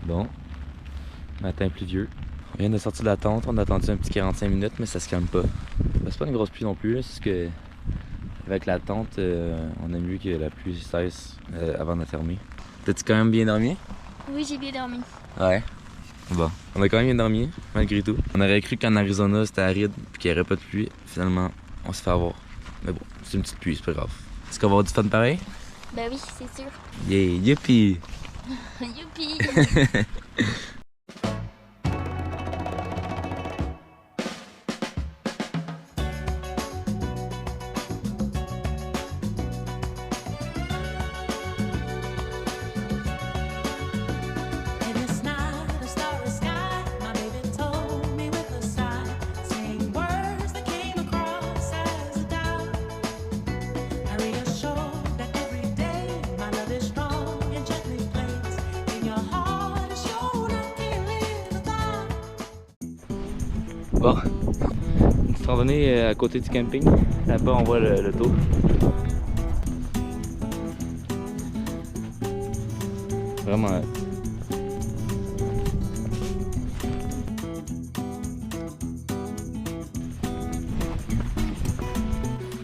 Bon, matin pluvieux. On vient de sortir de la tente, on a attendu un petit 45 minutes, mais ça se calme pas. C'est pas une grosse pluie non plus, c'est juste que avec la tente, on aime mieux que la pluie cesse avant de fermer. T'as-tu quand même bien dormi? Oui, j'ai bien dormi. Ouais. Bon, on a quand même bien dormi, malgré tout. On aurait cru qu'en Arizona c'était aride et qu'il n'y aurait pas de pluie. Finalement, on se fait avoir. Mais bon, c'est une petite pluie, c'est pas grave. Est-ce qu'on va avoir du fun pareil? Ben oui, c'est sûr. Yeah, youpi! Youpi! Bon, une petite randonnée à côté du camping. Là-bas, on voit le taux. Vraiment.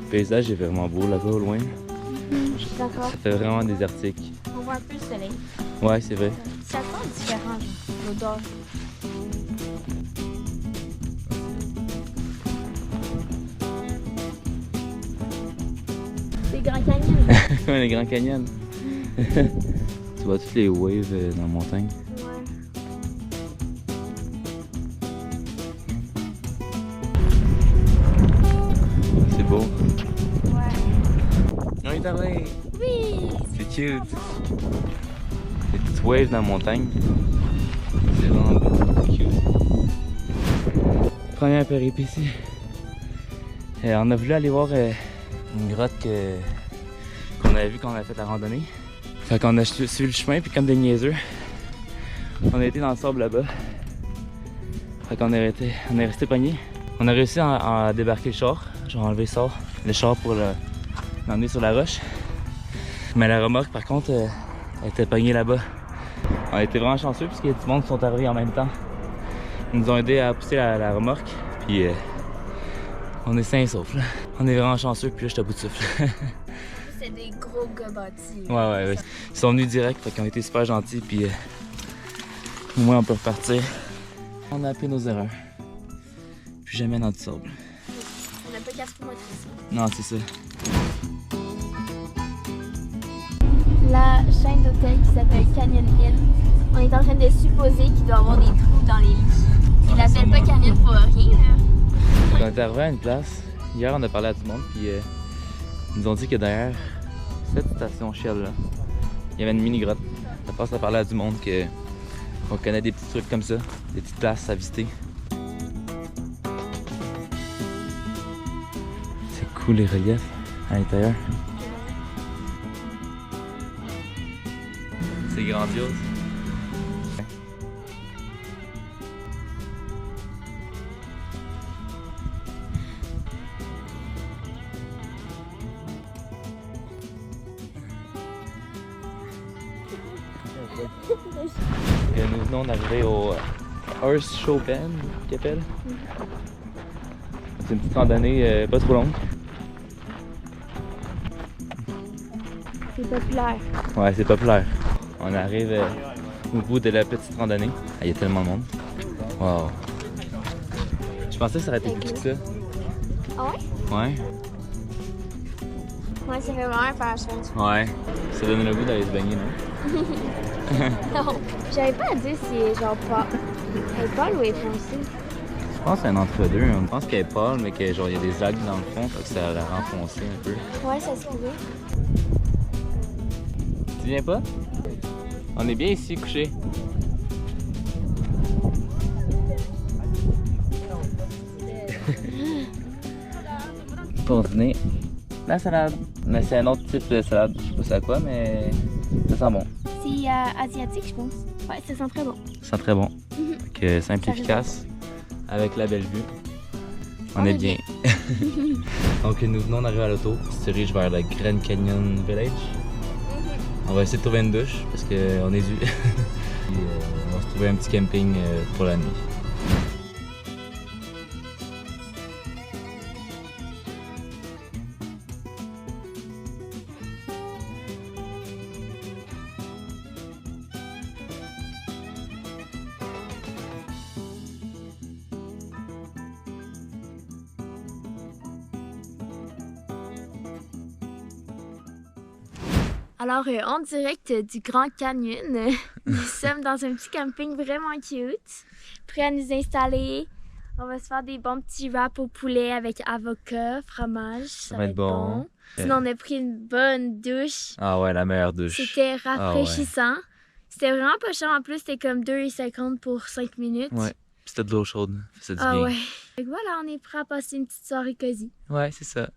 Le paysage est vraiment beau là-bas au loin. Je suis d'accord. Ça fait vraiment désertique. On voit un peu le soleil. Ouais, c'est vrai. Ça sent différent, genre, l'odeur. C'est Grand Canyon. Ouais, le Grand Canyon. Tu vois toutes les waves dans la montagne. Ouais. C'est beau. Ouais. On est arrivé. Oui! C'est cute. Les petites waves dans la montagne. C'est vraiment beau. C'est cute. Première péripétie. On a voulu aller voir une grotte qu'on avait vue quand on avait fait la randonnée. Fait qu'on a suivi le chemin, puis comme des niaiseux, on a été dans le sable là-bas. Fait qu'on est resté pognés. On a réussi à débarquer le char. J'ai enlevé le char pour l'emmener sur la roche. Mais la remorque, par contre, elle était pognée là-bas. On a été vraiment chanceux puisqu'il y a du monde qui sont arrivés en même temps. Ils nous ont aidé à pousser la remorque. Puis on est sains et saufs là. On est vraiment chanceux, puis là, je suis à bout de souffle. C'est des gros gars bâtis. Ouais. Ils sont venus direct, fait qu'ils ont été super gentils, puis au moins on peut repartir. On a appris nos erreurs. Plus jamais dans du sable. On n'a pas casse pour moi ici. Non, c'est ça. La chaîne d'hôtel qui s'appelle Canyon Inn. On est en train de supposer qu'il doit y avoir des trous dans les lits. Ils l'appellent pas Canyon pour rien, là. On est arrivé à une place. Hier, on a parlé à tout le monde, puis ils nous ont dit que derrière cette station Shell là, il y avait une mini-grotte. Ça passe à parler à du monde qu'on connaît des petits trucs comme ça, des petites places à visiter. C'est cool les reliefs à l'intérieur. C'est grandiose. Et nous venons d'arriver au Horse Show Bend, qu'il appelle. C'est une petite randonnée pas trop longue. C'est populaire. Ouais, c'est populaire. On arrive au bout de la petite randonnée. Ah, il y a tellement de monde. Wow. Je pensais que ça aurait été plus petit que ça. Ah ouais? Ouais. Ouais, ça fait vraiment un parachute. Ouais. Ça donne le goût d'aller se baigner, non? Non. J'avais pas à dire si elle est genre pas. Elle est pâle ou elle est foncée? Je pense que c'est un entre-deux. On pense qu'elle est pâle, mais qu'il y a des algues dans le fond, fait que ça la rend foncée un peu. Ouais, ça se pourrait. Tu viens pas? On est bien ici, couché. Pour dîner, la salade. Mais c'est un autre type de salade. Je sais pas c'est à quoi, mais ça sent bon. C'est asiatique, je pense. Ouais, ça sent très bon. Ça sent très bon. Fait que simple et efficace, avec la belle vue. On est bien. Donc nous venons d'arriver à l'auto, on se dirige vers le Grand Canyon Village. On va essayer de trouver une douche parce qu'on est dû. Puis, on va trouver un petit camping pour la nuit. Alors, en direct du Grand Canyon, nous sommes dans un petit camping vraiment cute, prêts à nous installer. On va se faire des bons petits wraps au poulet avec avocat, fromage, ça va être bon. Sinon, on a pris une bonne douche. Ah ouais, la meilleure douche. C'était rafraîchissant. C'était vraiment pas cher en plus, c'était comme 2,50 pour 5 minutes. Ouais, c'était de l'eau chaude, ça dit Ah bien. ouais. Fait que voilà, on est prêts à passer une petite soirée cosy. Ouais, c'est ça.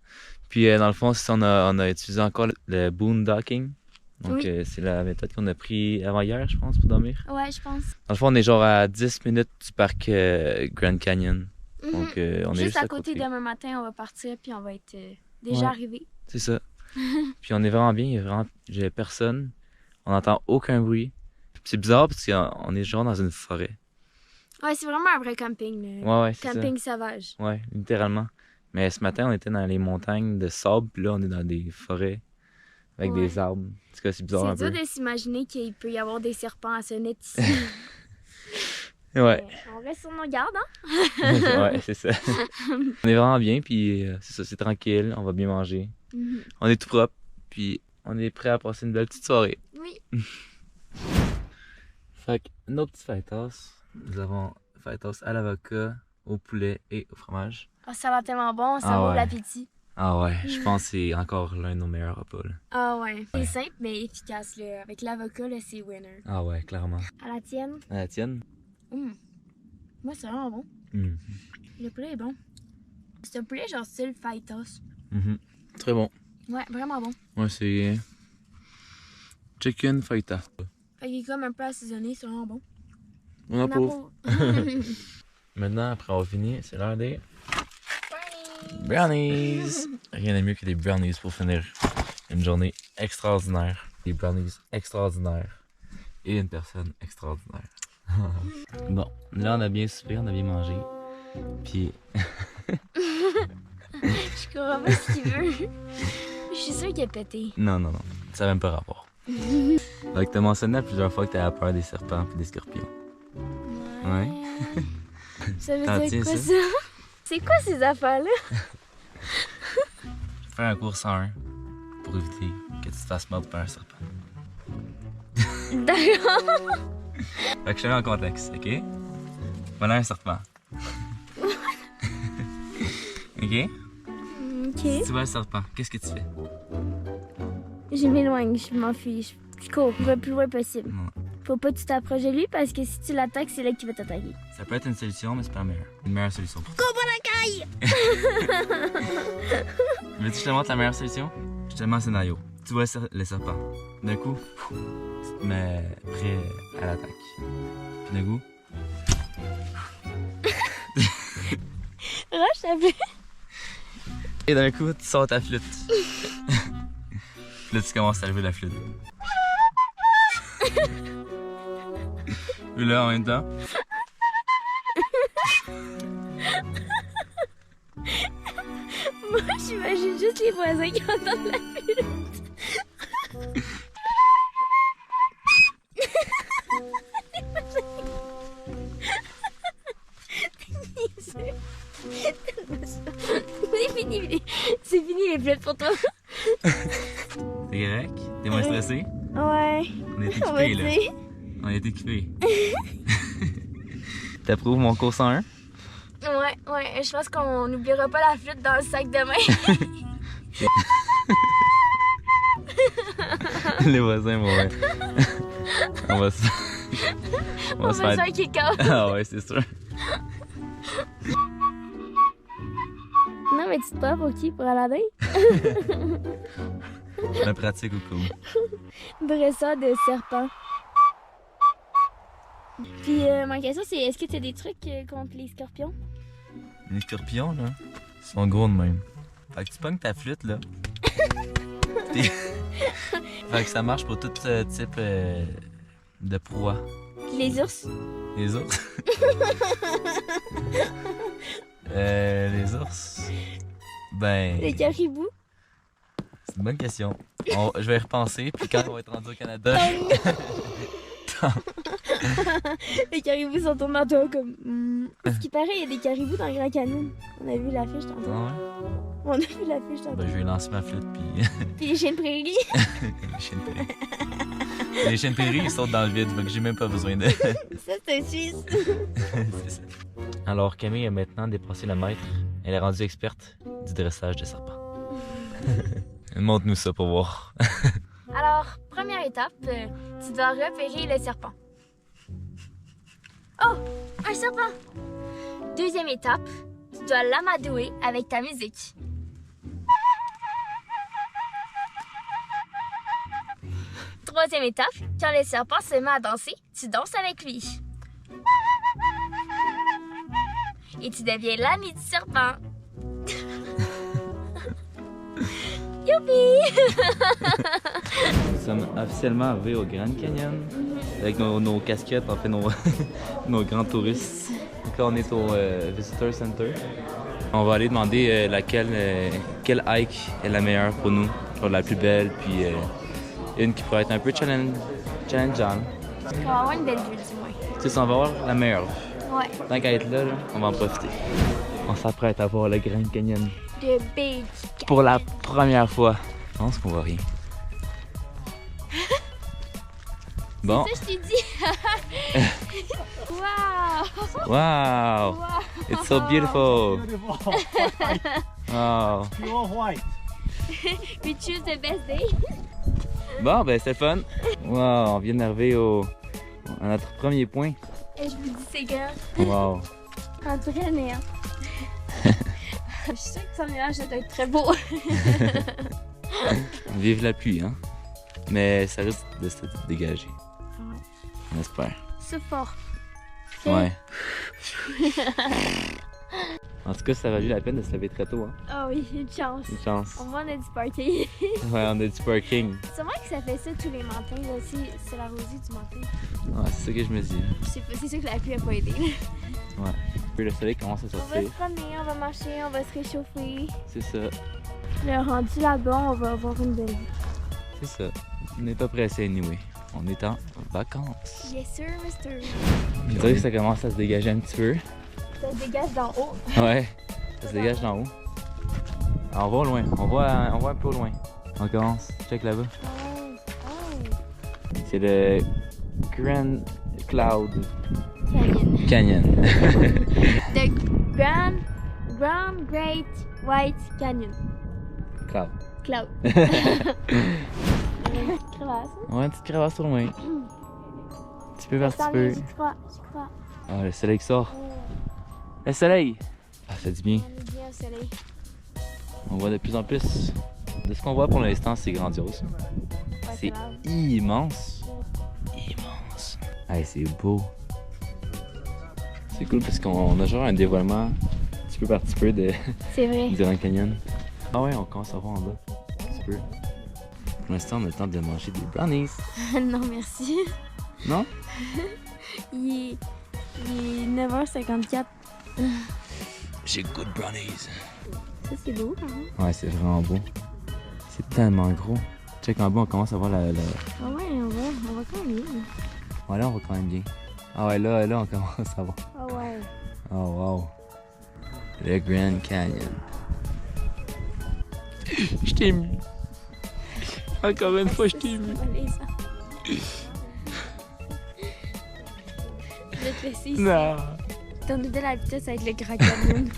Puis dans le fond, on a utilisé encore le boondocking. Donc c'est la méthode qu'on a pris avant hier, je pense, pour dormir. Ouais, je pense. Dans le fond, on est genre à 10 minutes du parc Grand Canyon. Donc on est juste à côté. Demain matin, on va partir puis on va être déjà arrivé. C'est ça. Puis on est vraiment bien, j'ai personne. On n'entend aucun bruit. Puis c'est bizarre parce qu'on est genre dans une forêt. Ouais, c'est vraiment un vrai camping. Ouais, c'est camping sauvage. Ouais, littéralement. Mais ce matin, on était dans les montagnes de sable, puis là, on est dans des forêts avec des arbres. En tout cas, c'est bizarre un peu. C'est dur de s'imaginer qu'il peut y avoir des serpents à sonnette ici. Ouais. On reste sur nos gardes, hein? Ouais, c'est ça. On est vraiment bien, puis c'est ça, c'est tranquille, on va bien manger. On est tout propre, puis on est prêt à passer une belle petite soirée. Oui. Fait que nos petits fajitas, nous avons fajitas à l'avocat, au poulet et au fromage. Oh, ça va tellement bon, ça m'ouvre l'appétit. Ah ouais, je pense que c'est encore l'un de nos meilleurs repas. Là. Ah ouais. C'est simple mais efficace. Là. Avec l'avocat, c'est winner. Ah ouais, clairement. À la tienne? À la tienne? Moi, c'est vraiment bon. Le poulet est bon. C'est un poulet genre style fajitas. Très bon. Ouais, vraiment bon. Ouais, c'est chicken fajita. Fait qu'il est comme un peu assaisonné, c'est vraiment bon. On approuve. Maintenant, après avoir fini, c'est l'heure des brownies! Rien de mieux que des brownies pour finir une journée extraordinaire. Des brownies extraordinaires. Et une personne extraordinaire. Bon, là on a bien soupé, on a bien mangé. Puis... Je comprends pas ce qu'il veut. Je suis sûre qu'il a pété. Non. Ça n'a même pas rapport. Fait que t'as mentionné plusieurs fois que t'avais peur des serpents et des scorpions. Ouais. Ça veut dire quoi ça? C'est quoi ces affaires-là? Je vais faire un cours 101 pour éviter que tu te fasses mordre par un serpent. D'accord. Fait que je te mets en contexte, ok? Voilà un serpent. Ok? Si tu vois le serpent, qu'est-ce que tu fais? Je m'éloigne, je m'enfuis, je cours le plus loin possible. Non. Faut pas que tu t'approches de lui parce que si tu l'attaques, c'est là qu'il va t'attaquer. Ça peut être une solution, mais c'est pas la meilleure. Une meilleure solution pour toi. Coupe la caille! Veux-tu que je te montre la meilleure solution? Je te mets un scénario. Tu vois le serpent. D'un coup, tu te mets prêt à l'attaque. Puis d'un coup... Rush, t'as vu? Et d'un coup, tu sors ta flûte. Puis là, tu commences à lever la flûte. Et là, en même temps... Moi, j'imagine juste les voisins qui entendent la flûte. C'est fini les flûtes pour toi. T'es correct? T'es moins stressé? Ouais. On est équipés, là. On est équipés. T'approuves mon cours 101? Ouais. Je pense qu'on n'oubliera pas la flûte dans le sac demain. Les voisins vont... On va se... On va se faire un kick-out. Ah ouais, c'est sûr. Non, mais tu te prends pour qui? Pour Aladdin? La pratique au coup. Dresseur de serpent. Puis ma question c'est, est-ce que tu as des trucs contre les scorpions? Les scorpions, là, sont gros de même. Fait que tu pognes ta flûte, là. Fait que ça marche pour tout type de proie. les ours. Les ours? Les ours? Ben... Les caribous. C'est une bonne question. Je vais y repenser, puis quand on va être rendu au Canada... Les caribous sont tombés en toi comme... Ce qui paraît, il y a des caribous dans le Grand Canyon. On a vu l'affiche tantôt. Ah ouais? On a vu l'affiche tantôt. Ben, je vais lancer ma flûte, puis... Puis les chiens de prairie. les chiens de prairie. Les chiens de prairie, ils sautent dans le vide, donc j'ai même pas besoin de... Ça, c'est un Suisse. C'est ça. Alors, Camille a maintenant dépassé le maître. Elle est rendue experte du dressage de serpents. Montre-nous ça pour voir. Alors, première étape, tu dois repérer le serpent. Oh, un serpent! Deuxième étape, tu dois l'amadouer avec ta musique. Troisième étape, quand le serpent se met à danser, tu danses avec lui. Et tu deviens l'ami du serpent. Youpi! Nous sommes officiellement arrivés au Grand Canyon avec nos casquettes, en fait nos grands touristes. Donc là on est au Visitor Center. On va aller demander quelle hike est la meilleure pour nous, pour la plus belle, puis une qui pourrait être un peu challengeante. On va avoir une belle vue du moins. Tu sais, on va avoir la meilleure vue. Ouais. Tant qu'à être là, on va en profiter. On s'apprête à voir le Grand Canyon De Big pour la première fois. Je pense qu'on voit rien. Bon. Ça, je t'ai dit. Wow! Wow! Wow! It's so beautiful! Beautiful. Wow! Pure white. We choose the best day. Bon, ben c'est fun! Wow! On vient d'arriver à notre premier point. Et je vous dis, c'est grand. Wow! On dirait un néant. Je suis sûre que son nuage, ça doit être très beau. Vive la pluie, hein? Mais ça risque de se dégager. Ouais. On espère. C'est fort. Ouais. En tout cas, ça a valu la peine de se lever très tôt, hein? Oh oui, une chance. Une chance. Au moins, on a du party. Ouais, on a du parking. C'est vrai que ça fait ça tous les matins. Là. C'est la rosée du matin. Ouais, c'est ça que je me dis. C'est sûr que la pluie a pas aidé. Ouais. Puis le soleil commence à On va sortir. se promener, on va marcher, on va se réchauffer. C'est ça. Le rendu là-bas, on va avoir une belle vue. C'est ça. On n'est pas pressé anyway. On est en vacances. Yes sir, mister. Je dirais que ça commence à se dégager un petit peu. Ça se dégage d'en haut. Ouais. Ça se dégage d'en haut. Alors, on va au loin. On voit un peu au loin. On commence. Check là-bas. Oh. C'est le Grand Cloud Canyon. Canyon. The Grand Great White Canyon. Cloud. Cloud. Crevasse. Ouais, une petite crevasse au loin. Un petit peu par petit peu. J'y crois, j'y crois. Ah, le soleil qui sort. Le soleil! Ah, ça fait du bien. On est bien au soleil. On voit de plus en plus. De ce qu'on voit pour l'instant, c'est grandiose. Ouais, C'est grave. immense. Immense. Hey, c'est beau. C'est cool parce qu'on a genre un dévoilement petit peu par petit peu C'est vrai. du Grand Canyon. Ah ouais, on commence à voir en bas. Un petit peu. Pour l'instant, on a le temps de manger des brownies. Non, merci. Non? Il est 9h54. J'ai good brownies. Ça, c'est beau, quand même. Ouais, c'est vraiment beau. C'est tellement gros. Check en bas, on commence à voir la... Ah ouais, on va quand même bien. Ouais, là, on va quand même bien. Ah ouais, là, on commence à voir. Ah ouais. Oh, wow. Le Grand Canyon. Je t'ai mis. Encore une fois, je t'ai mis. Je vais te laisser ici. Non. Ton nouvelle habitat, ça va être le Grand Canyon.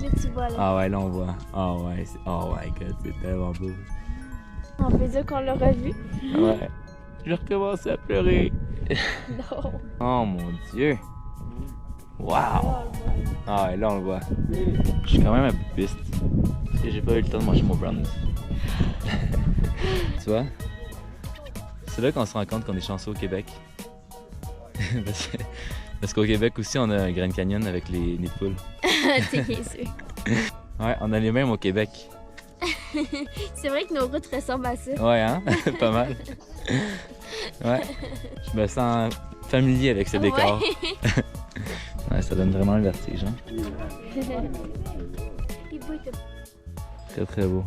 Là, tu vois, là. Ah ouais, là, on voit. Ah ouais, oh my god, c'est tellement beau. On peut dire qu'on l'a revu. Ouais. Je recommence à pleurer. Non. Oh mon dieu. Wow. Ah ouais, là, on le voit. Je suis quand même un peu piste. Parce que j'ai pas eu le temps de manger mon brownies. Tu vois? C'est là qu'on se rend compte qu'on est chanceux au Québec. Parce qu'au Québec aussi, on a un Grand Canyon avec les nids de poules. T'es bien sûr. Ouais, on a les mêmes au Québec. C'est vrai que nos routes ressemblent à ça. Ouais, hein? Pas mal. Ouais. Je me sens familier avec ce décor. Ouais. Ouais, ça donne vraiment le vertige. Hein? Il est beau, il Très très beau.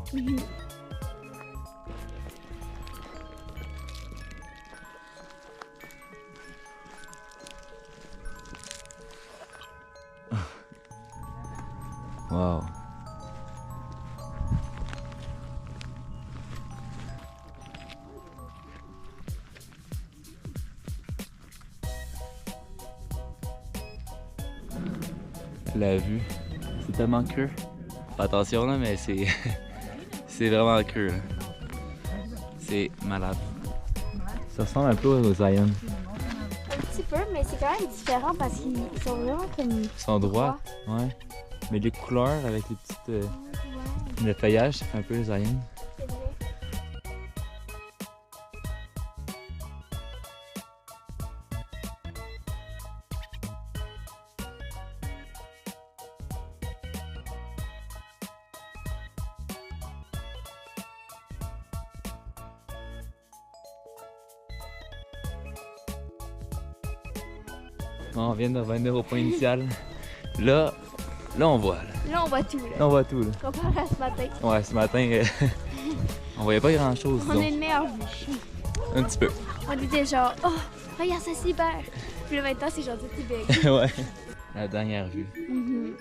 Wow. La vue, c'est tellement creux. Fais attention là, mais c'est c'est vraiment creux. Là. C'est malade. Ça ressemble un peu aux Zion. Un petit peu, mais c'est quand même différent parce qu'ils sont vraiment comme. Ils sont droits, ouais. Mais les couleurs avec les petites. Le feuillage, ça fait un peu les Zion. C'est vrai. On vient de revenir au point initial. Là on voit. Là, on voit tout. Là. Là, on voit tout. Là. Comparé à ce matin. Ouais, ce matin, on voyait pas grand chose. On a une meilleure vue. Un petit peu. On était genre, oh, regarde, ça c'est vert. Puis là, maintenant, c'est genre tout big. Ouais. La dernière vue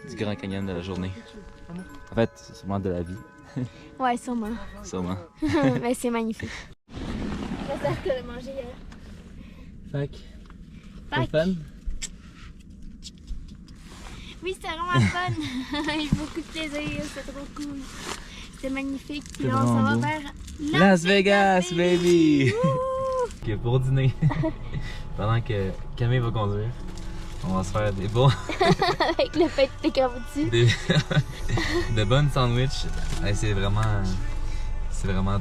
du Grand Canyon de la journée. En fait, c'est sûrement de la vie. Ouais, sûrement. Sûrement. Mais c'est magnifique. J'espère que tu as mangé hier. Fait Fait que- fun? Oui, c'était vraiment fun. J'ai eu beaucoup de plaisir, c'était trop cool. C'était magnifique. Puis C'est là, on s'en vraiment va beau. vers Las Vegas, baby! Wouh! Ok, pour dîner, pendant que Camille va conduire, on va se faire des bons, Avec le fait de pécan au-dessus. de bonnes sandwichs. Hey, c'est vraiment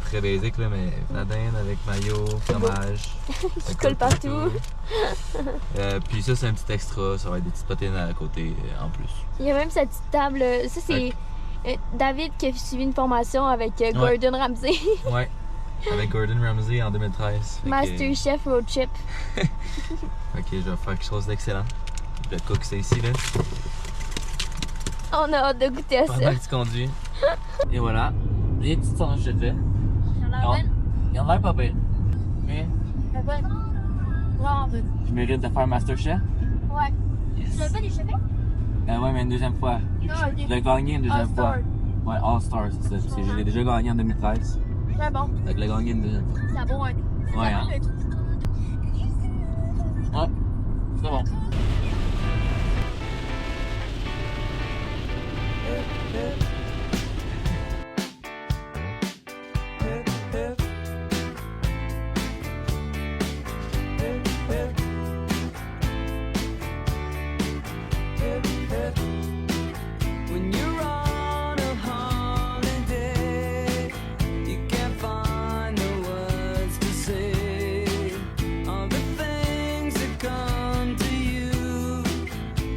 très basique là, mais fladin avec mayo, fromage. Qui coule partout. Puis ça c'est un petit extra, ça va être des petites protéines à côté en plus. Il y a même cette petite table. Ça, c'est David qui a suivi une formation avec Gordon Ramsay. Ouais, avec Gordon Ramsay en 2013. Fait que- Master Chef Road Trip. Ok, je vais faire quelque chose d'excellent. Je vais cook ça ici là, On a hâte de goûter à ça. pendant que tu conduis. Et voilà, les petites sandwichs que j'ai fait. Ils ont l'air pas pire. Mais Vraiment bonne. je mérite de faire Masterchef. Ouais. Yes. Tu l'as fait déjà fait? Ouais, mais une deuxième fois. Non, Je l'ai gagné une deuxième fois. All-Star. Ouais, All-Star, c'est ça. Parce que je l'ai déjà gagné en 2013. Très bon. Fait que je l'ai gagné une deuxième fois. C'est bon, hein? Ouais, hein. Ouais, c'est bon. When you're on a holiday, you can't find the words to say all the things that come to you,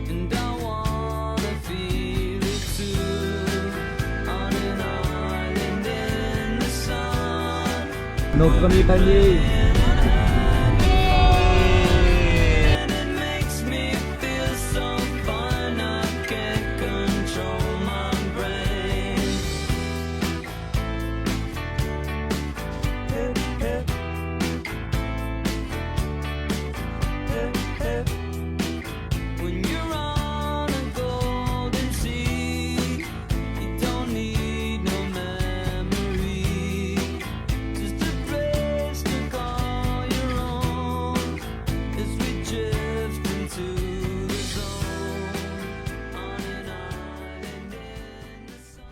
and I wanna feel it too. On an island in the sun. Nos premiers paniers! And it makes me feel so fun, I can't control my brain. When you're on a golden sea, you don't need no memory, just a place to call your own as we drift into the zone on an island in the sun.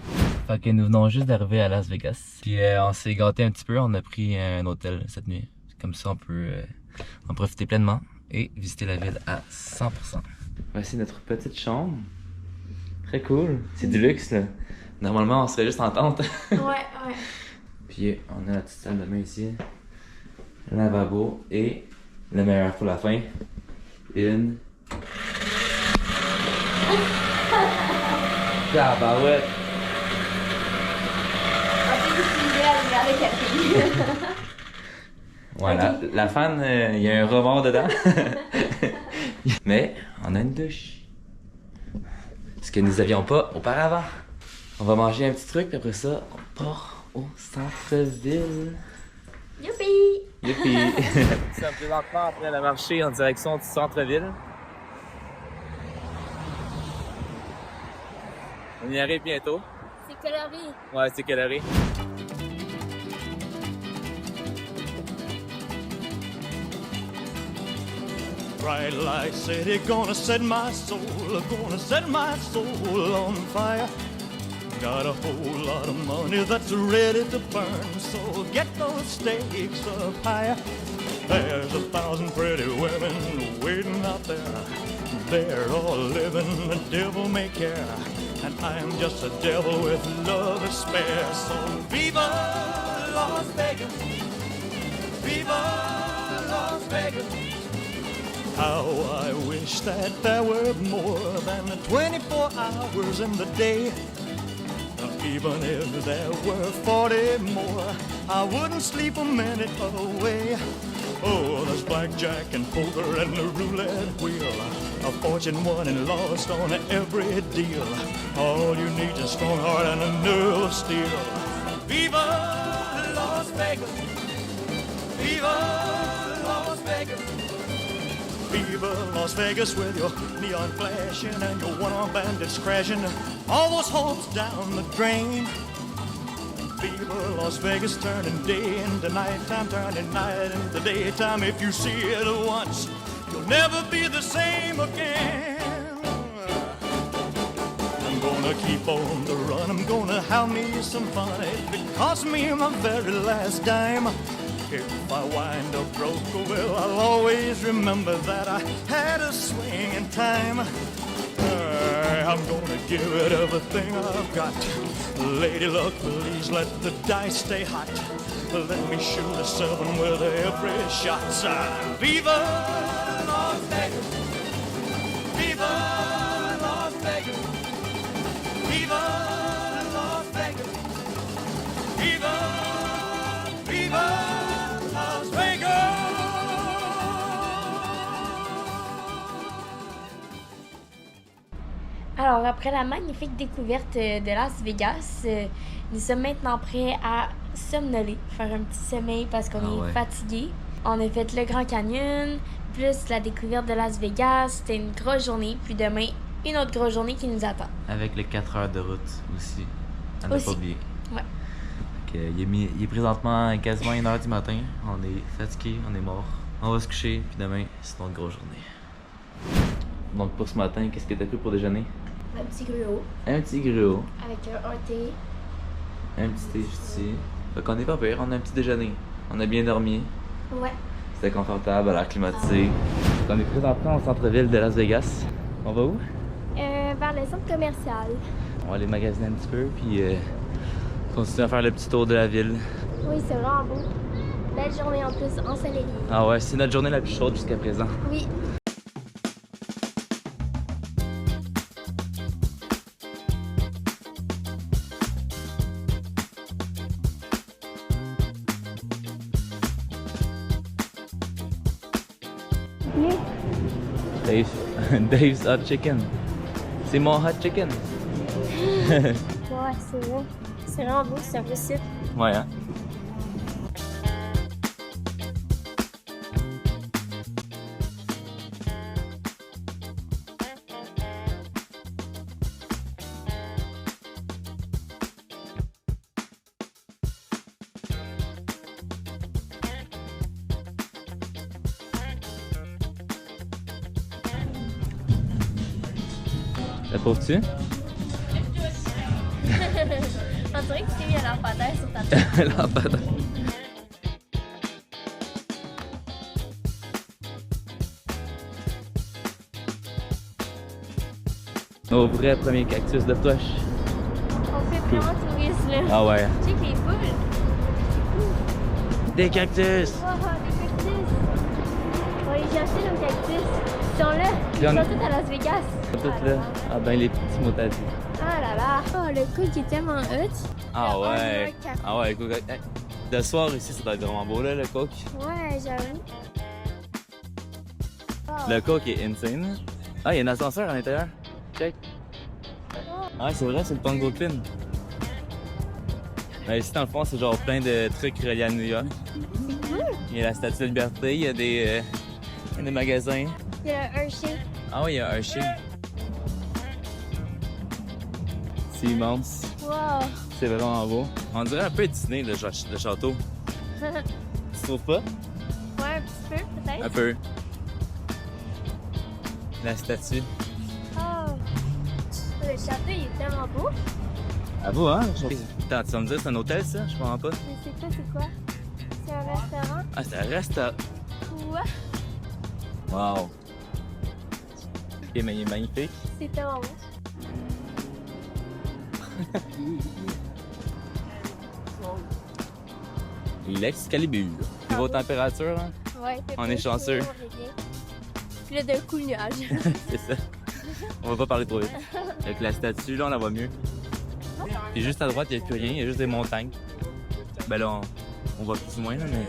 Fait que nous venons juste d'arriver à Las Vegas. Puis on s'est gâté un petit peu, on a pris un hôtel cette nuit. Comme ça on peut en profiter pleinement et visiter la ville à 100%. Voici notre petite chambre. Très cool. C'est du luxe là. Normalement on serait juste en tente. Ouais. Puis on a la petite salle de bain ici. Le lavabo et le meilleur pour la fin. Une... Tabarouette! On peut utiliser la lumière de café. Ouais, la fan, il y a un remords dedans. Mais on a une douche. Ce que nous avions pas auparavant. On va manger un petit truc, puis après ça, on part au centre-ville. Youpi! Youpi! Nous sommes présentement en train de marcher en direction du centre-ville. On y arrive bientôt. C'est coloré. Ouais, c'est coloré. Bright light city, gonna set my soul on fire. Got a whole lot of money that's ready to burn, so get those stakes up higher. There's 1,000 pretty women waiting out there. They're all living the devil may care, and I'm just a devil with love to spare. So viva Las Vegas, viva Las Vegas. How I wish that there were more than 24 hours in the day. Even if there were 40 more, I wouldn't sleep a minute away. Oh, there's blackjack and poker and the roulette wheel. A fortune won and lost on every deal. All you need is a strong heart and a nerve of steel. Viva Las Vegas! Viva Las Vegas! Viva Las Vegas with your neon flashing and your one-armed bandits crashing. All those hopes down the drain. Viva Las Vegas turning day into nighttime, turning night into daytime. If you see it once, you'll never be the same again. I'm gonna keep on the run, I'm gonna have me some fun. It cost me my very last dime. If I wind up broke, well, I'll always remember that I had a swing in time. I'm gonna give it everything I've got. Lady luck, please let the dice stay hot. Let me shoot a 7 with every shot. Viva Las Vegas! Viva Las Vegas! Viva Las Vegas! Viva, Viva Las Vegas! Alors, après la magnifique découverte de Las Vegas, nous sommes maintenant prêts à somnoler, faire un petit sommeil parce qu'on est fatigué. On a fait le Grand Canyon, plus la découverte de Las Vegas. C'était une grosse journée. Puis demain, une autre grosse journée qui nous attend. Avec les 4 heures de route aussi. À ne pas oublier. Ouais. Il est présentement quasiment 1h du matin. On est fatigué, on est mort. On va se coucher, puis demain, c'est notre grosse journée. Donc pour ce matin, qu'est-ce que t'as pris pour déjeuner? Un petit gruau. Un petit gruau. Avec un thé. Un petit thé juste ici. Fait qu'on est pas pire, on a un petit déjeuner. On a bien dormi. Ouais. C'était confortable, à l'air climatisé. On est présentement au centre-ville de Las Vegas. On va où? Vers le centre commercial. On va aller magasiner un petit peu, puis continuer à faire le petit tour de la ville. Oui, c'est vraiment beau. Belle journée en plus, ensoleillée. Ah ouais, c'est notre journée la plus chaude jusqu'à présent. Oui. Dave's Hot Chicken. C'est mon Hot Chicken. Ouais, c'est vrai. C'est vraiment beau, c'est un peu site. Ouais, hein? La pauvre-tu? On dirait que tu t'es mis un lampadaire sur ta tête. Lampadaire. Nos vrais premiers cactus de Flush. On fait vraiment touriste là. Ah ouais. Check les boules. Des cactus! Oh, des cactus. On va aller chercher nos cactus. Ils sont là. Ils sont tous à Las Vegas. Toutes là. Ah ben les petits motadis. Ah là là. Oh, le cook est tellement hot. Ah ouais. Ah ouais, écoute. Le soir ici, ça doit être vraiment beau là, le coke. Ouais, j'avoue. Le coke est insane. Ah, il y a un ascenseur à l'intérieur. Check. Ah, c'est vrai, c'est le Pongo Clean. Mais ici, dans le fond, c'est genre plein de trucs reliés à New York. Il y a la Statue de la Liberté, il y a des magasins. Il y a un Hershey. Ah oui, il y a Hershey. C'est immense. Wow. C'est vraiment beau. On dirait un peu Disney, le château. Tu trouves pas? Ouais, un petit peu, peut-être. Un peu. La statue. Oh. Le château, il est tellement beau. À vous, hein? Attends, tu vas me dire c'est un hôtel, ça? Je comprends pas. Mais c'est quoi? C'est un restaurant? Ah, c'est un restaurant. Ouais. Wow. Ok, mais il est magnifique. C'est tellement beau. L'Excalibur. Niveau température, hein? Ouais, On est chanceux. Puis là, d'un coup, le nuage. C'est ça. On va pas parler trop vite. Avec la statue, là, on la voit mieux. Puis juste à droite, il n'y a plus rien, il y a juste des montagnes. Ben là, on voit plus ou moins, là, mais...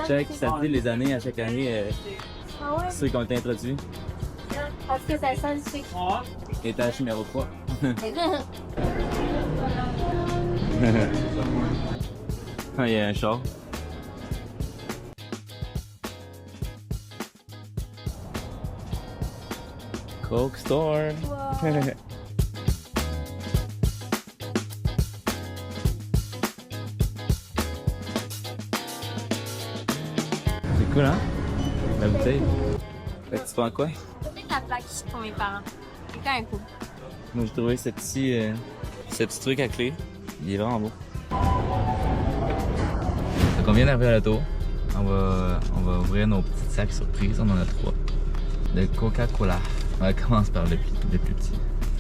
Check, ça dit les années à chaque année, Ah ouais? ceux qui ont été introduits. Parce que ça sent le sucre. Étage numéro 3. Ah, il y a un char. Coke Store. Wow. C'est cool, hein? La bouteille. Fait que tu prends quoi? Peut-être la plaque pour mes parents. C'est quand même cool. Moi, j'ai trouvé ce petit truc à clé. Il est vraiment beau. Donc, on vient d'arriver à l'auto. On va ouvrir nos petits sacs surprises. On en a 3. De Coca-Cola. On commence par le plus petit.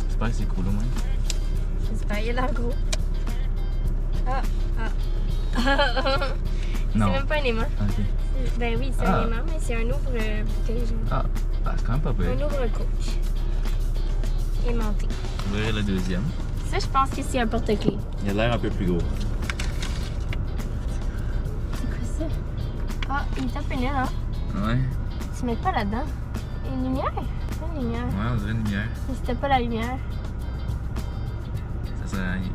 J'espère que c'est cool au moins. J'espère, il a l'air gros. Ah. Non. C'est même pas un aimant. Ok. Ben oui, c'est un aimant, mais c'est un ouvre-bouteille. Ah, bah, c'est quand même pas pire. Un ouvre-couche. Aimanté. Ouvrir le deuxième. Ça, je pense que c'est un porte-clés. Il a l'air un peu plus gros. C'est quoi ça? Ah, il tape une aile, hein? Ouais. Tu mets pas là-dedans. Une lumière? Une lumière. Ouais, on dirait une lumière. Mais c'était pas la lumière. Ça sert à rien.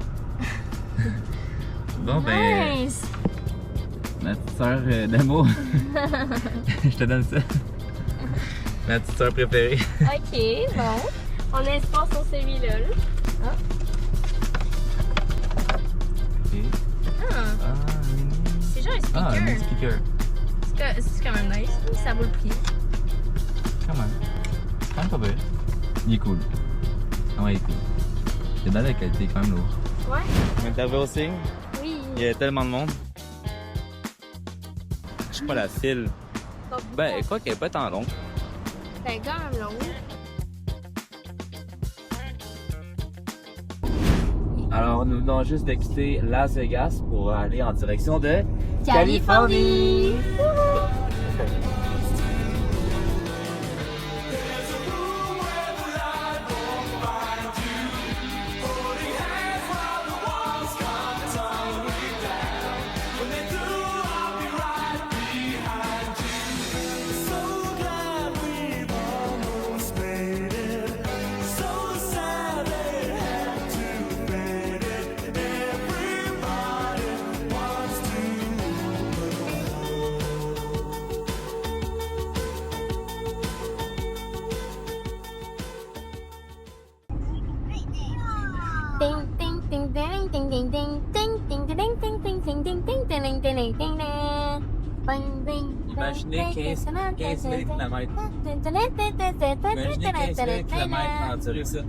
Bon, ben. Nice! Ma petite sœur d'amour. Je te donne ça. Ma petite sœur préférée. Ok, bon. On a espace sur celui-là. Là. Ah. Ok. Ah, c'est genre un speaker. Ah, un speaker. C'est quand même nice. Ça vaut le prix. Quand même. C'est quand même pas pire. Il est cool. Ah ouais, il est cool. Il est dans la qualité, quand même lourd. Ouais? On est arrivé au signe. Oui. Il y a tellement de monde. Je sais pas la file. Ben, quoi qu'elle est pas tant longue. C'est quand même long. Alors, nous venons juste de quitter Las Vegas pour aller en direction de Californie! Imaginez 15 000 km. Imaginez 15 000 km en durée ça.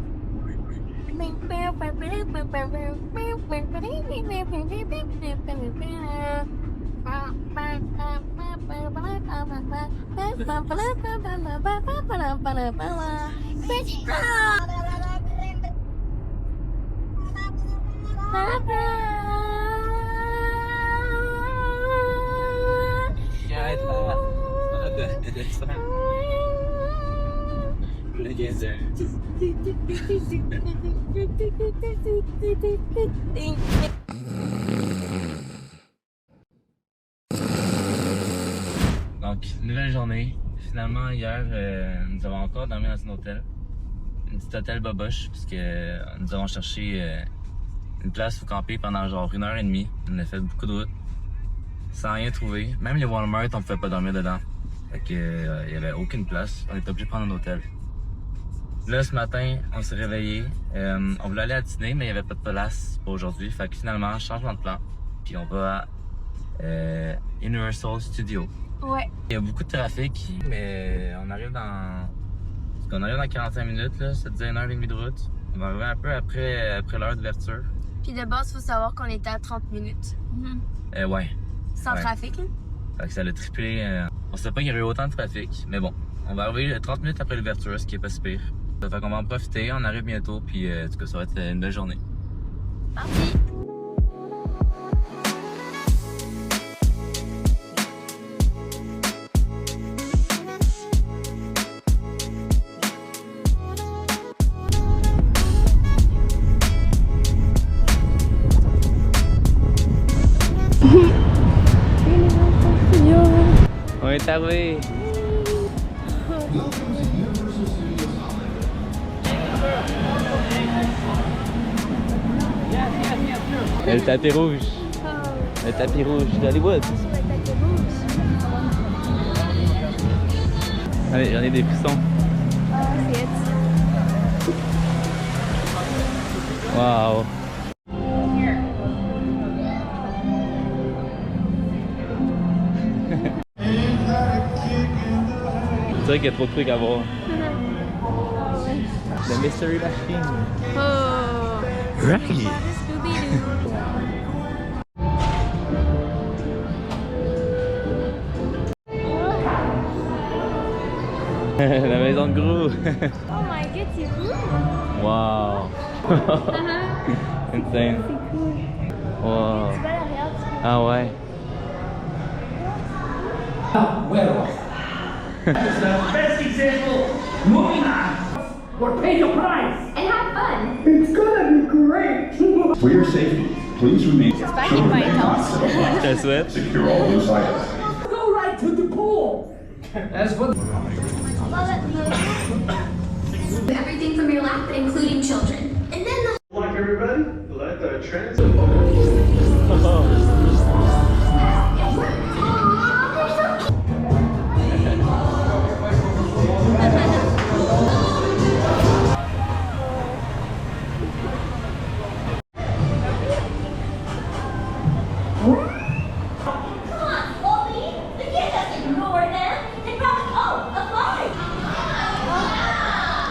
Donc, nouvelle journée. Finalement, hier, nous avons encore dormi dans un hôtel. Un petit hôtel boboche, parce que nous avons cherché une place où camper pendant genre 1h30. On a fait beaucoup de routes, sans rien trouver. Même les Walmart, on pouvait pas dormir dedans. Fait que, il y avait aucune place. On était obligé de prendre un hôtel. Là, ce matin, on s'est réveillé. On voulait aller à Disney, mais il n'y avait pas de place pour aujourd'hui. Fait que finalement, changement de plan. Puis on va à Universal Studios. Ouais. Il y a beaucoup de trafic, mais on arrive dans 45 minutes, là, ça te dit 1h30 de route. On va arriver un peu après l'heure d'ouverture. Puis de base, il faut savoir qu'on était à 30 minutes. Ouais. Sans Ouais. trafic, là. Fait que ça l'a triplé. On savait pas qu'il y aurait eu autant de trafic, mais bon. On va arriver 30 minutes après l'ouverture, ce qui est pas si pire. Fait qu'on va en profiter, on arrive bientôt, puis en tout cas, ça va être une belle journée. Parti! On est arrivé. Le tapis rouge. Le tapis rouge d'Hollywood. Allez, j'en ai des frissons. Wow. C'est vrai qu'il y a trop de trucs à voir. Le Mystery Machine. Oh! Right. Scooby-Doo. La maison de Gros. Oh my god, c'est fou! Wow. Insane. C'est cool. Wow. Tu vois l'arrière du Ah ouais. It's the best example. Moving on. Or pay your price. And have fun! It's gonna be great. For your safety, please remain J'espère qu'il est pas intense. Je te le souhaite. secure all loose items. Go right to the pool. As what? Everything from your lap, including children. And then the Like everybody, let the trans. come on, Ollie! The kid just ignore them. They probably a fly.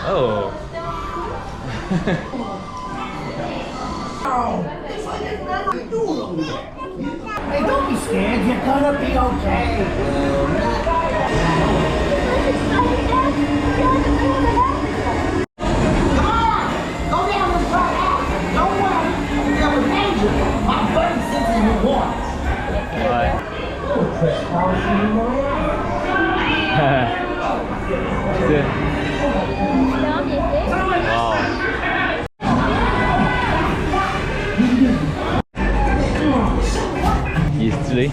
Oh. Hey, don't be scared. You're gonna be okay. Come on, go down this right alley. Don't worry, there was danger. My buddy sent you once. Ouais. C'est- Non, bien fait. Wow. Il est stylé.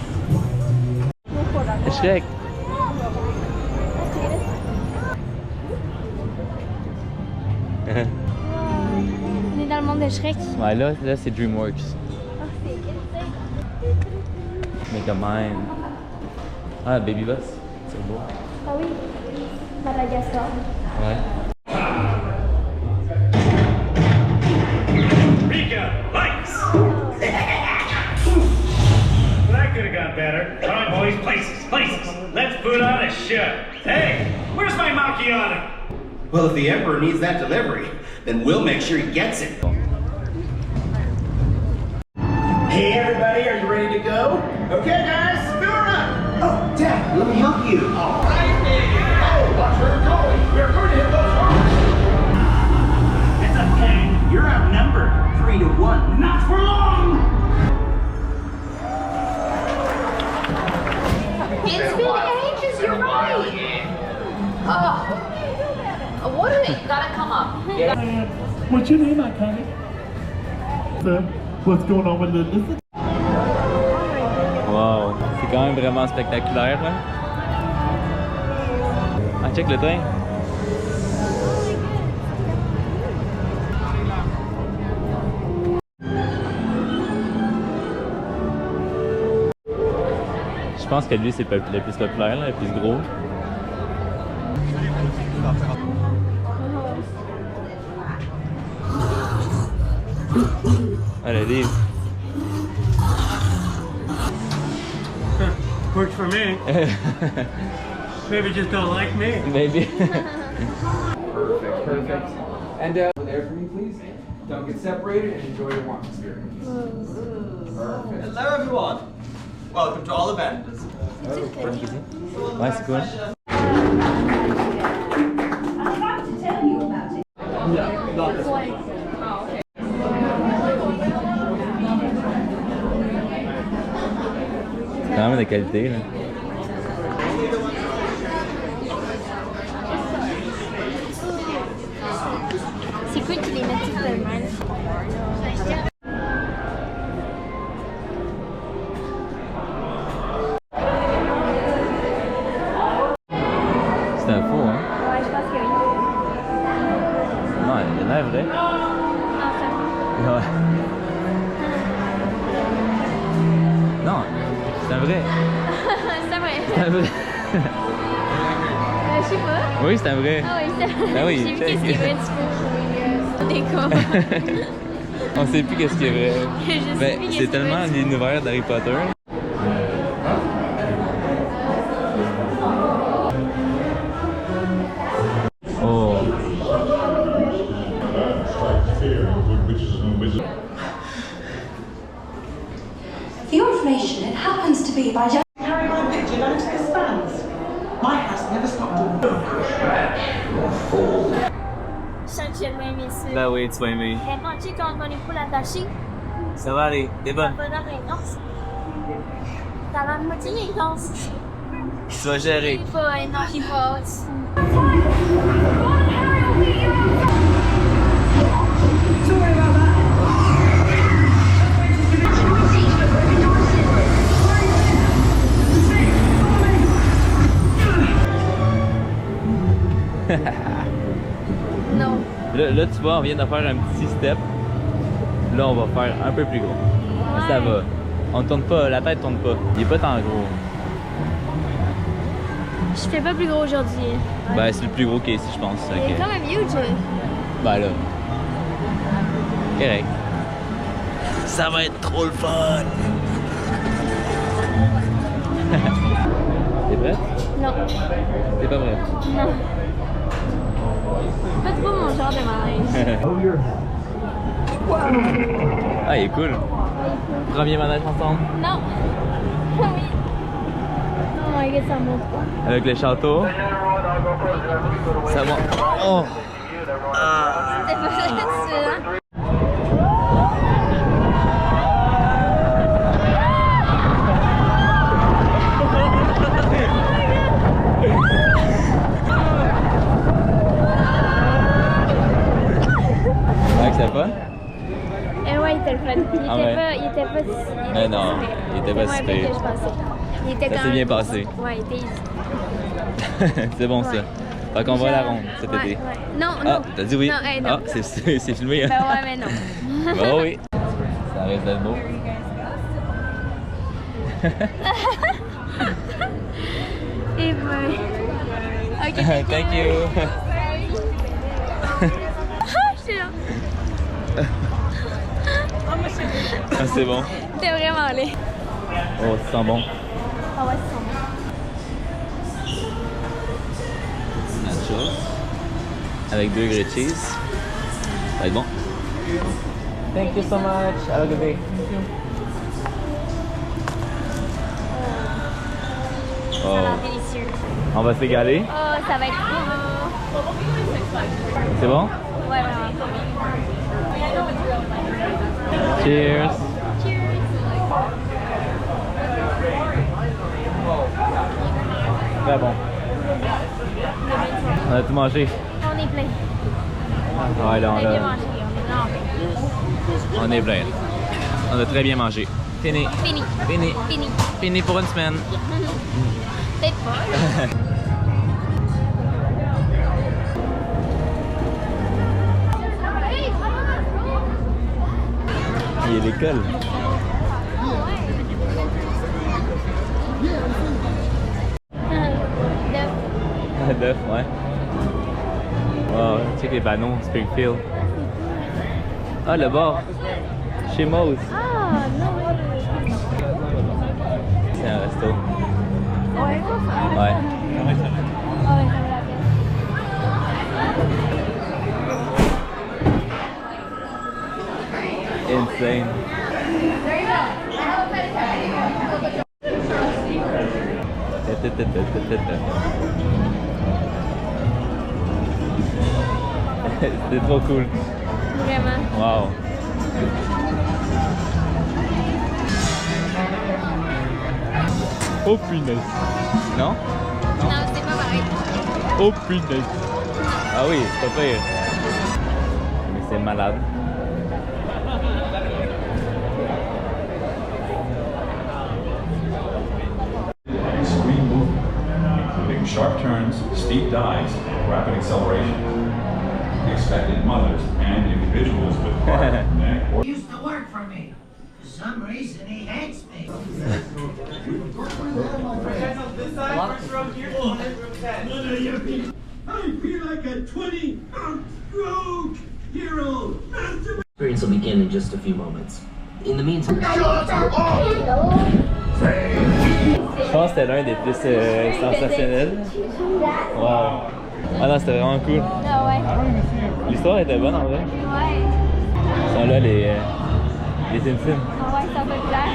Shrek. On est dans le monde de Shrek. Ouais, là c'est DreamWorks. Oh, c'est Megamind. Ah, Baby Bus. C'est beau. Ah oui, Madagascar. Ouais. Rika, lights! That could have gone better. All right, boys, places. Let's put on a show. Hey, where's my macchiato? Well, if the Emperor needs that delivery, then we'll make sure he gets it. Hey, everybody, are you ready to go? Okay, guys, fill her up. Oh, Dad, let me help you. All right, baby. Oh, watch her going. We're going to hit those horns. It's okay. You're outnumbered 3-1. Not for long. It's been ages, you're right. Gotta come up. What's your name, Iconic? What's going on with the... Wow, c'est quand même vraiment spectaculaire là. Ah, check le train. Je pense que lui c'est le plus populaire, là, le plus gros. Ah, le livre. Works for me. Maybe just don't like me. Maybe. Perfect. And there for me, please. Don't get separated and enjoy your walk experience. Perfect. Hello, everyone. Welcome to all the vendors. Ouais, c'est cool. C'est quand même de qualité là. C'est cool qu'ils les mettent tous de même. C'est un faux, hein? Ouais, je pense que oui. Non, il a l'air vrai. Non, c'est un faux. Ouais. Non, c'est un vrai. C'est vrai. C'est un vrai. Je sais pas. Oui, c'est un vrai. Ah oui, c'est vrai. Ah oui, J'ai vu qu'est-ce qui est vrai, tu peux. Des cons. On sait plus qu'est-ce qui est vrai. Je sais Ben, plus c'est qu'est-ce tellement qui est vrai. l'univers d'Harry Potter. Oh. For your information, it happens to be by Carry my picture down to the stands. My house never stopped J'aime aimer ça. Ben oui, tu vas aimer. Vraiment, tu sais, quand on a les poules attachées, Ça va aller, t'es ça bonne. va dans les danses. T'as la moitié des danses. Tu vas gérer. Il faut, non, il faut. Non. Là, tu vois, on vient de faire un petit step. Là, on va faire un peu plus gros. Mais ça va. On tourne pas, la tête tourne pas. Il est pas tant gros. Je fais pas plus gros aujourd'hui. Ben, c'est le plus gros qu'ici, je pense. Il est Ok. quand même huge. Ben là. Correct. Ça va être trop le fun! T'es prête? Non. T'es pas prête? Non. Pas trop mon genre de manège. Ah, il est cool. Premier manège ensemble. Non. Oui. Oh my god, ça monte pas. Avec le château. Ça monte. Oh! C'était pas ça. C'était pas? Ouais, il était le fun. Il Ah était ouais? pas. Il était pas. Mais non, il était pas moins si pire pire. que je pensais. Il était Ça quand s'est même. bien passé. Ouais, il était easy. C'est bon ça. Ouais. Fait qu'on va à la Genre, ronde cet ouais, été. ouais. Non, Ah, non. t'as dit oui? Non, hey, non. Ah, c'est filmé. Hein? Ben ouais, mais non. Ben oui. Ça reste d'être beau. Et ben. Ok. Thank you. J'étais là. Ah, c'est bon. T'es vraiment laid. Oh, ça sent bon. Ah ouais, c'est bon. Nachos. Avec 2 grilled cheese. Ça va être bon. Thank you so much. Have a good day. Ça a l'air délicieux. On va s'égaler. Oh, ça va être beau. C'est bon? Ouais, vraiment. Cheers. Très bon. On a tout mangé. On est plein. Ouais, là, On a bien mangé, on est plein. On a très bien mangé. Fini. Fini. Fini. Fini. Fini pour une semaine. Peut-être pas, là. Il y a l'école. D'œuf, ouais. Wow, check les panneaux, Springfield. Ah, le bar. Chez Moe's. Ah, non. C'est un resto. Ouais. Ouais. Insane. C'était trop cool. Vraiment. Wow. Oh punaise. Non? Non, c'est pas pareil. Oh punaise. Ah oui, c'est pas pire. Mais c'est malade. Extreme movement, including sharp turns, steep dives, rapid acceleration. The expected mothers and individuals with heart, neck, or Used to work for me. For some reason, he hates me. I feel like a 20-stroke hero. Experience will begin in just a few moments. In the meantime. Je pense que c'était l'un des plus sensationnels. Wow. Ah non, c'était vraiment cool. Ah ouais. L'histoire était bonne en vrai. Ouais. Ils sont là les Simpsons. Ah ouais, ça va plaire.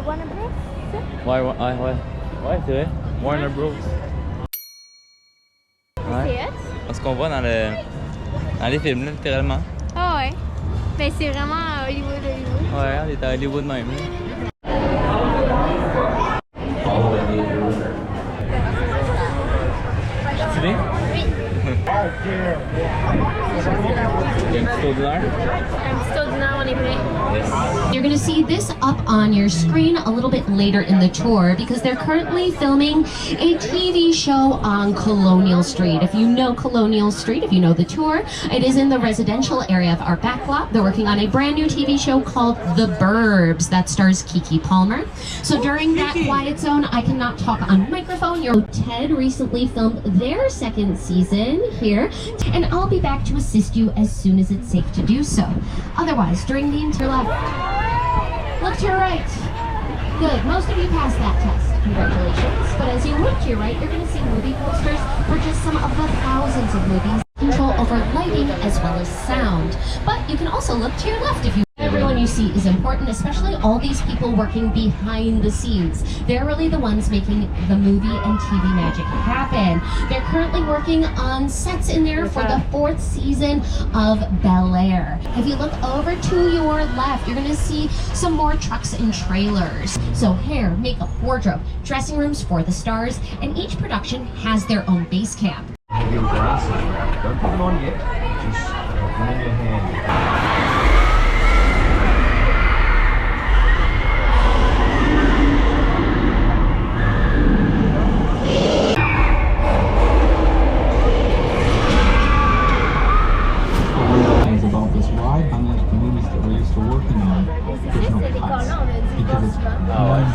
Warner Bros, c'est ça? Ouais, ouais, c'est vrai. Warner Bros. Ouais. C'est Ce qu'on voit dans les films, là, littéralement. Ah ouais. Ben c'est vraiment Hollywood. Ouais, on est à Hollywood même. Stylé? Oui. Il y a un petit ordinaire. Un petit ordinaire, on est prêt. You're going to see this up on your screen a little bit later in the tour because they're currently filming a TV show on Colonial Street. If you know Colonial Street, if you know the tour, it is in the residential area of our backlot. They're working on a brand new TV show called The Burbs that stars Keke Palmer. So during that quiet zone, I cannot talk on microphone. Ted recently filmed their second season here, and I'll be back to assist you as soon as it's safe to do so. Otherwise, during the entire left, look to your right. Good, most of you passed that test. Congratulations. But as you look to your right, you're going to see movie posters for just some of the thousands of movies. Control over lighting as well as sound. But you can also look to your left if you. Everyone you see is important, especially all these people working behind the scenes. They're really the ones making the movie and TV magic happen. They're currently working on sets in there for the 4th season of Bel-Air. If you look over to your left, you're going to see some more trucks and trailers. So hair, makeup, wardrobe, dressing rooms for the stars, and each production has their own base camp. Your glasses wrapped. Don't put them on yet. Just put them in your hand. About this ride, unlike the movies that we're used to working on, there's no cuts because it's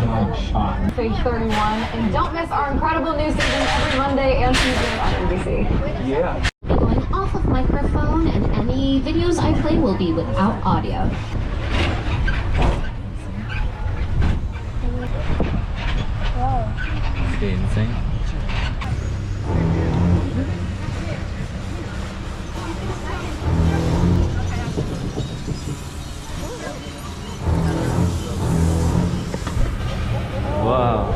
one shot. Page 31, and don't miss our incredible new season every Monday and Tuesday on NBC. Yeah. Going off of microphone, and any videos I play will be without audio. C'est insane. Wow.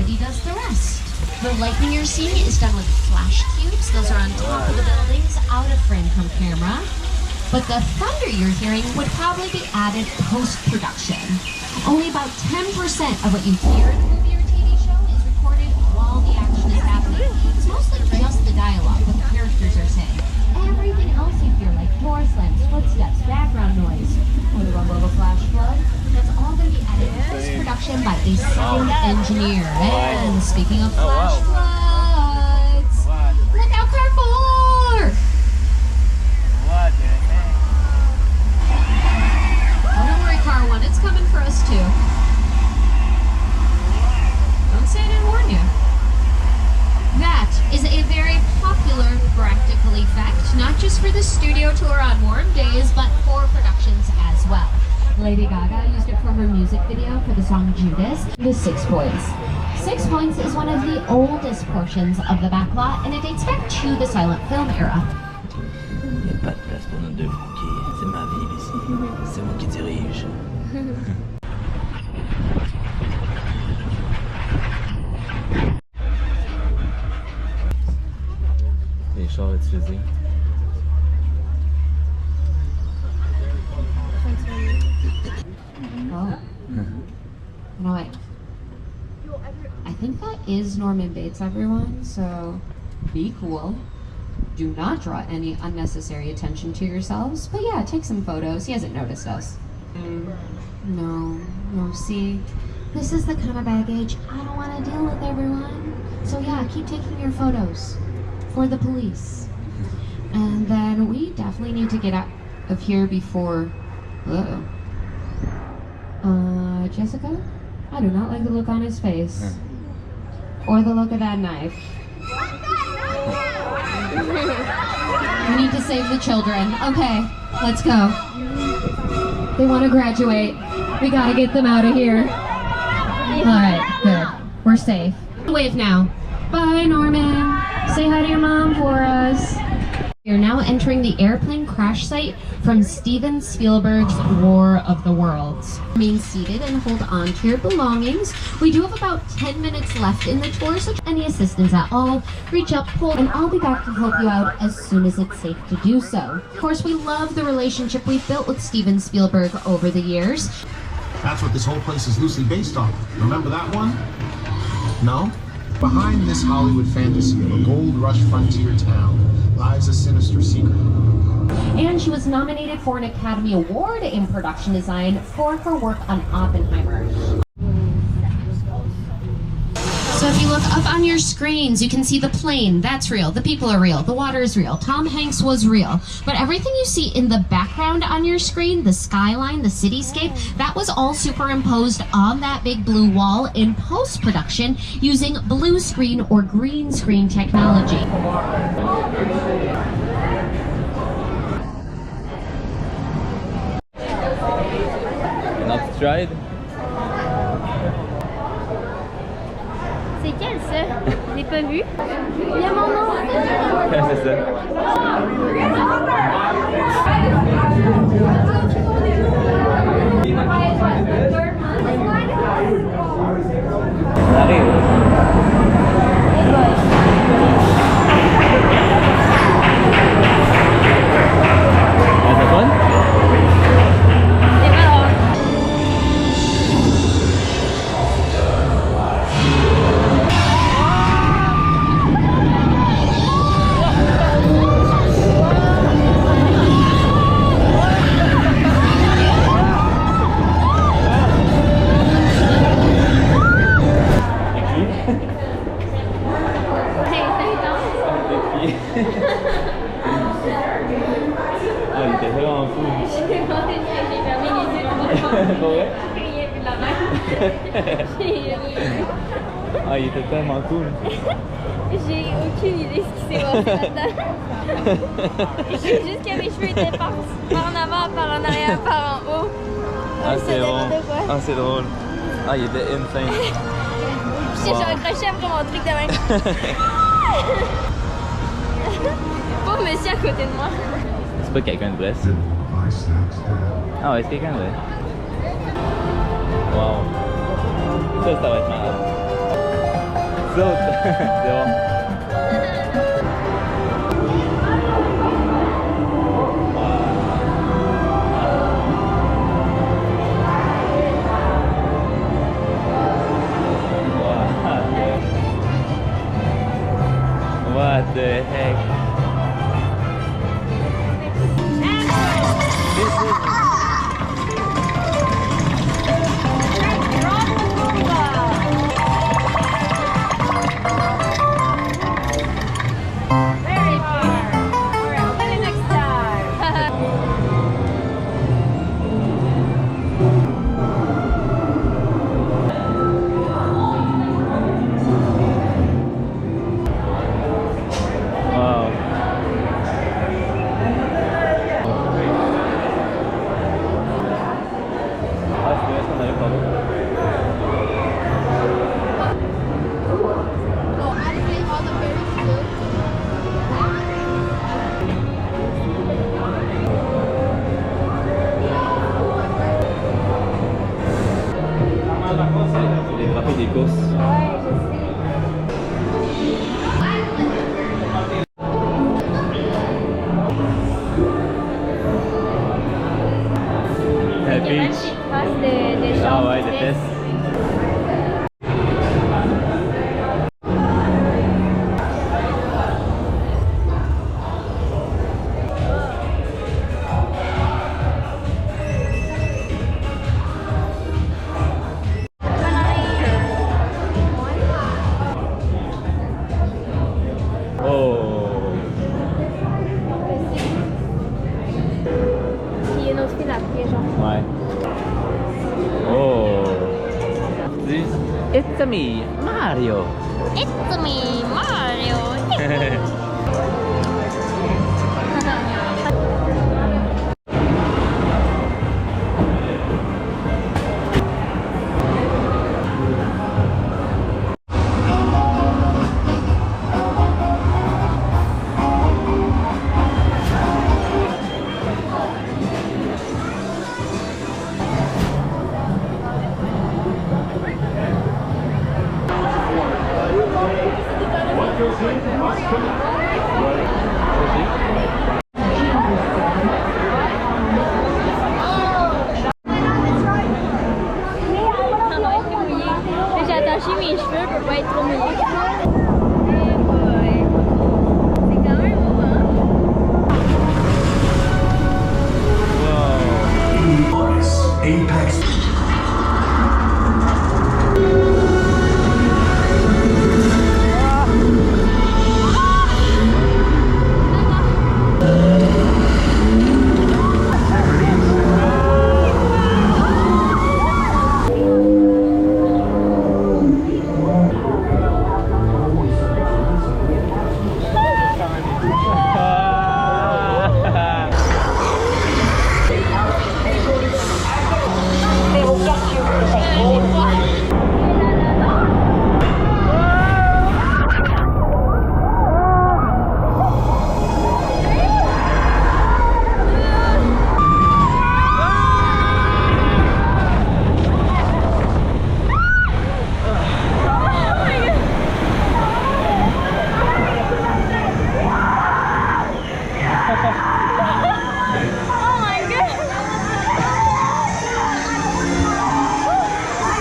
gravity does the rest. The lightning you're seeing is done with flash cubes. Those are on top of the buildings, out of frame from camera. But the thunder you're hearing would probably be added post-production. Only about 10% of what you hear in the movie or TV show is recorded while the action is happening. It's mostly just the dialogue, what the characters are saying. Everything else you hear, like door slams, footsteps, background noise, or the rumble of a flash flood, that's all going to be added post-production by a sound engineer. And speaking of flash floods, look out, car 4! Oh, don't worry, car 1, it's coming for us too. Don't say I didn't warn you. That is a very popular practical effect, not just for the studio tour on warm days, but for productions as well. Lady Gaga used it for her music video for the song Judas. The 6 Points. 6 Points is one of the oldest portions of the backlot, and it dates back to the silent film era. Il n'y a pas de place pour nos deux franquilles. C'est ma ville ici. C'est moi qui dirige. Les chars utilisés. Oh. No, wait. I think that is Norman Bates, everyone, so be cool. Do not draw any unnecessary attention to yourselves, but yeah, take some photos. He hasn't noticed us. No, see, this is the kind of baggage I don't want to deal with, everyone. So yeah, keep taking your photos for the police. And then we definitely need to get out of here before... Jessica? I do not like the look on his face. Or the look of that knife. We need to save the children. Okay, let's go. They want to graduate. We gotta get them out of here. Alright, good. We're safe. Wave now. Bye, Norman. Say hi to your mom for us. We are now entering the airplane crash site from Steven Spielberg's War of the Worlds. Remain seated and hold on to your belongings. We do have about 10 minutes left in the tour, so any assistance at all, reach up, pull, and I'll be back to help you out as soon as it's safe to do so. Of course, we love the relationship we've built with Steven Spielberg over the years. That's what this whole place is loosely based on. Remember that one? No? Behind this Hollywood fantasy of a gold rush frontier town lies a sinister secret. And she was nominated for an Academy Award in production design for her work on Oppenheimer. So if you look up on your screens, you can see the plane, that's real, the people are real, the water is real, Tom Hanks was real. But everything you see in the background on your screen, the skyline, the cityscape, that was all superimposed on that big blue wall in post-production using blue screen or green screen technology. Not tried? C'est quel ça? Je l'ai pas vu. Il y a mon nom. C'est ça. Ah, il était tellement cool. J'ai aucune idée ce qui s'est passé là-dedans. Je sais juste que mes cheveux étaient par en avant, par en arrière, par en haut. Ah, c'est bon. Ah, c'est drôle. Ah, il était insane. J'ai accroché après mon truc de même. Pauvre monsieur à côté de moi. C'est pas quelqu'un de vrai, ça? Ah ouais, c'est quelqu'un de vrai. Wow. Ça va être malade. C'est autres. C'est bon. What the heck? Les drapeaux des courses. Ouais, je sais. La Il y a même beach. des traces de Ah jambes ouais, de de fesses. fesses. Oh. Puis il y a une autre file après, genre. Ouais. Oh. It's me, Mario. It's me, Mario. J'ai attaché mes cheveux pour pas être trop mouillée. C'est quand même beau, hein? Apex.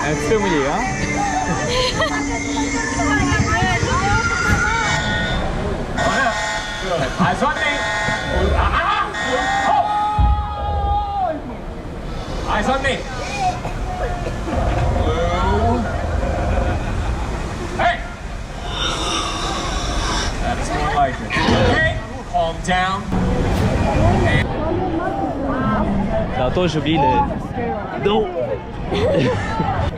Un petit peu mouillé, hein? Eyes on me. Eyes on me. Blue. Hey! That is more like it. Okay, calm down. Tantôt, j'ai oublié le dos.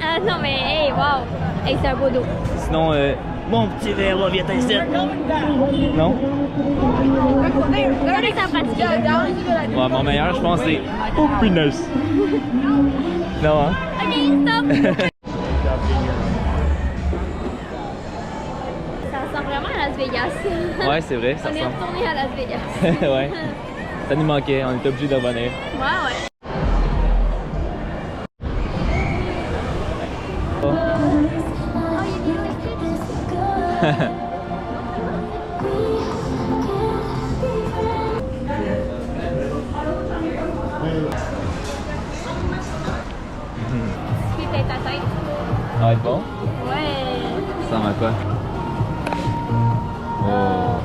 Ah non, mais hey, wow! Hey, c'est un beau dos. Sinon, mon petit verre, là, viens ici. Non? Regardez ça pratique. Ouais, mon meilleur, je pense, c'est Happiness. Non, hein? Ok, stop! Ça ressemble vraiment à Las Vegas. Ouais, c'est vrai, ça On est ressemble. retourné à Las Vegas. Ouais. Ça nous manquait, on était obligé de revenir. Ouais, ouais. Oh. Puis t'es ta tête. Ça va être bon? Ouais. Ça va quoi? Oh.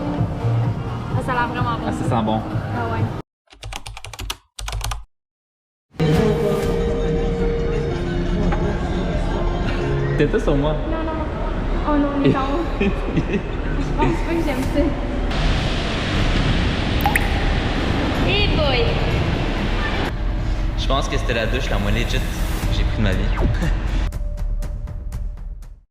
Ah, ça a l'air vraiment bon. Ah, ça sent bon. Ah ouais. T'es pas sur moi? Non, non. Oh non, on est en haut. Je pense pas que j'aime ça. Hey boy! Je pense que c'était la douche la moins legit que j'ai pris de ma vie.